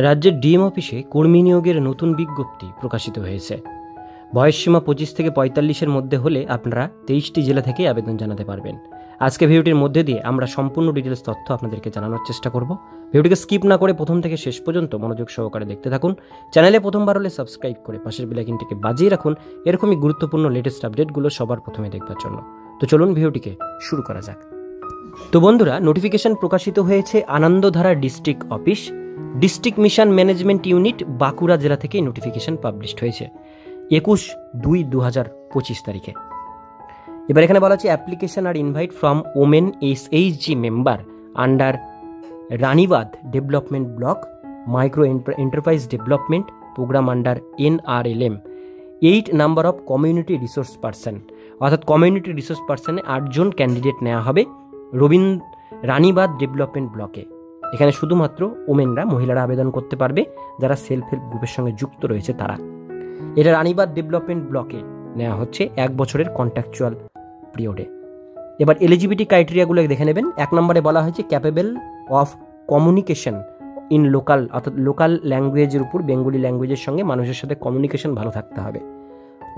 রাজ্যের ডিএম অফিসে কর্মী নিয়োগের নতুন বিজ্ঞপ্তি প্রকাশিত হয়েছে। বয়সসীমা 25 থেকে 45-এর মধ্যে হলে আপনারা 23টি জেলা থেকে আবেদন জানাতে পারবেন। আজকে ভিডিওটির মধ্যে দিয়ে আমরা সম্পূর্ণ ডিটেলস তথ্য আপনাদেরকে জানানোর চেষ্টা করব। ভিডিওটিকে স্কিপ না করে প্রথম থেকে শেষ পর্যন্ত মনোযোগ সহকারে দেখতে থাকুন। চ্যানেলে প্রথমবার হলে সাবস্ক্রাইব করে পাশের বেল আইকনটিকে বাজিয়ে রাখুন এরকমই গুরুত্বপূর্ণ লেটেস্ট আপডেটগুলো সবার প্রথমে দেখবার জন্য। তো চলুন ভিডিওটিকে শুরু করা যাক। তো বন্ধুরা, নোটিফিকেশন প্রকাশিত হয়েছে Anandadhara district office, district mission management unit, Bankura জেলা থেকে নোটিফিকেশন পাবলিশড হয়েছে 21/2/2025 তারিখে। এবার এখানে বলা আছে application are invite from women SHG member under Ranibad development block micro enterprise development programme under NRLM 8 number of community resource person, অর্থাৎ কমিউনিটি রিসোর্স পার্সনে 8 জন ক্যান্ডিডেট নেওয়া হবে রানীবাদ ডেভেলপমেন্ট ব্লকে। এখানে শুধুমাত্র ওমেনরা, মহিলারা আবেদন করতে পারবে যারা সেলফ হেল্প গ্রুপের সঙ্গে যুক্ত রয়েছে তারা। এটা রানীবাদ ডেভেলপমেন্ট ব্লকে নেওয়া হচ্ছে 1 বছরের কন্ট্রাকচুয়াল পিরিয়ডে। এবার এলিজিবিলিটি ক্রাইটেরিয়াগুলো দেখে নেবেন। 1 নম্বরে বলা হয়েছে capable of communication in local, অর্থাৎ লোকাল ল্যাঙ্গুয়েজের উপর, বেঙ্গলি ল্যাঙ্গুয়েজের সঙ্গে মানুষের সাথে কমিউনিকেশন ভালো থাকতে হবে।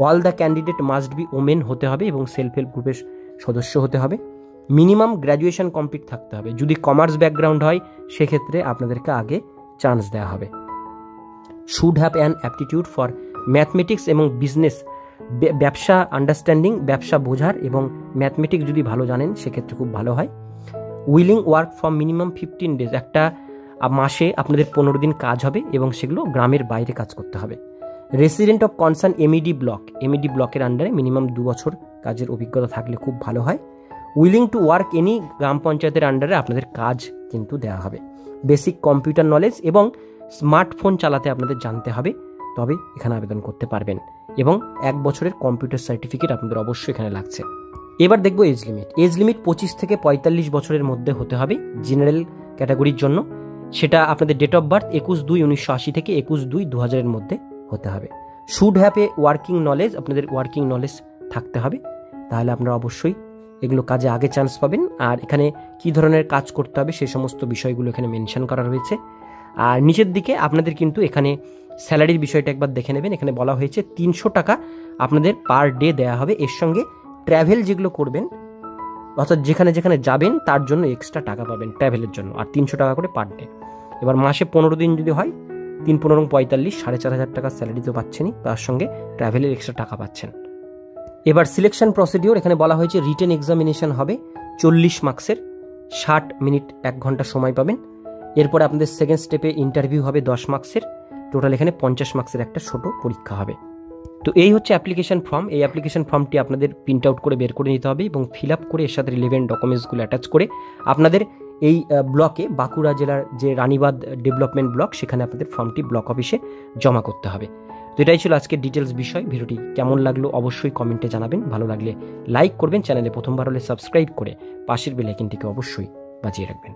All the candidate must be women হতে হবে এবং সেলফ হেল্প গ্রুপের সদস্য হতে হবে। মিনিমাম গ্র্যাজুয়েশন কমপ্লিট থাকতে হবে। যদি কমার্স ব্যাকগ্রাউন্ড হয় সেক্ষেত্রে আপনাদেরকে আগে চান্স দেওয়া হবে। Should have an aptitude for mathematics এবং বিজনেস, ব্যবসা আন্ডারস্ট্যান্ডিং, ব্যবসা বোঝার এবং ম্যাথমেটিক্স যদি ভালো জানেন সেক্ষেত্রে খুব ভালো হয়। Willing work for minimum 15 days, একটা মাসে আপনাদের 15 দিন কাজ হবে এবং সেগুলো গ্রামের বাইরে কাজ করতে হবে। রেসিডেন্ট অফ কনসার্ন এমইডি ব্লকের আন্ডারে মিনিমাম 2 বছর কাজের অভিজ্ঞতা থাকলে খুব ভালো হয়। উইলিং টু ওয়ার্ক এনি গ্রাম পঞ্চায়েতের আন্ডারে আপনাদের কাজ কিন্তু দেওয়া হবে। বেসিক কম্পিউটার নলেজ এবং স্মার্টফোন চালাতে আপনাদের জানতে হবে, তবে এখানে আবেদন করতে পারবেন। এবং 1 বছরের কম্পিউটার সার্টিফিকেট আপনাদের অবশ্যই এখানে লাগছে। এবার দেখবো এজ লিমিট। এজ লিমিট 25 থেকে 45 বছরের মধ্যে হতে হবে জেনারেল ক্যাটাগরির জন্য। সেটা আপনাদের ডেট অফ বার্থ 21/2/1980 থেকে 21/2/2000-এর মধ্যে হতে হবে। Should have a working knowledge, আপনাদের ওয়ার্কিং নলেজ থাকতে হবে, তাহলে আপনারা অবশ্যই এগুলো কাজে আগে চান্স পাবেন। আর এখানে কি ধরনের কাজ করতে হবে সেই সমস্ত বিষয়গুলো এখানে মেনশন করা রয়েছে। আর নিচের দিকে আপনাদের কিন্তু এখানে স্যালারির বিষয়টা একবার দেখে নেবেন। এখানে বলা হয়েছে 300 টাকা আপনাদের পার ডে দেওয়া হবে। এর সঙ্গে ট্র্যাভেল যেগুলো করবেন, অর্থাৎ যেখানে যেখানে যাবেন তার জন্য এক্সট্রা টাকা পাবেন ট্র্যাভেলের জন্য, আর 300 টাকা করে পার ডে। এবার মাসে 15 দিন যদি হয়, 3×15 = 45, 4500 টাকা স্যালারি তো পাচ্ছেনই, তার সঙ্গে ট্র্যাভেলের এক্সট্রা টাকা পাচ্ছেন। এবার সিলেকশন প্রসিডিওর এখানে বলা হয়েছে রিটেন এক্সামিনেশন হবে 40 মার্কসের, 60 মিনিট 1 ঘন্টা সময় পাবেন। এরপরে আপনাদের সেকেন্ড স্টেপে ইন্টারভিউ হবে 10 মার্কসের, টোটাল এখানে 50 মার্কসের একটা ছোট পরীক্ষা হবে। তো এই হচ্ছে অ্যাপ্লিকেশন ফর্ম। এই অ্যাপ্লিকেশন ফর্মটি আপনাদের প্রিন্ট আউট করে বের করে নিতে হবে এবং ফিল আপ করে এর সাথে রিলেভেন্ট ডকুমেন্টসগুলো অ্যাটাচ করে আপনাদের এই ব্লকে, বাঁকুড়া জেলার যে রানীবাদ ডেভেলপমেন্ট ব্লক, সেখানে আপনাদের ফর্মটি ব্লক অফিসে জমা করতে হবে। তো এটাই ছিল আজকের ডিটেলস বিষয়। ভিডিওটি কেমন লাগলো অবশ্যই কমেন্টে জানাবেন। ভালো লাগলে লাইক করবেন, চ্যানেলে প্রথমবার হলে সাবস্ক্রাইব করে পাশের বেল আইকনটিকে অবশ্যই বাজিয়ে রাখবেন।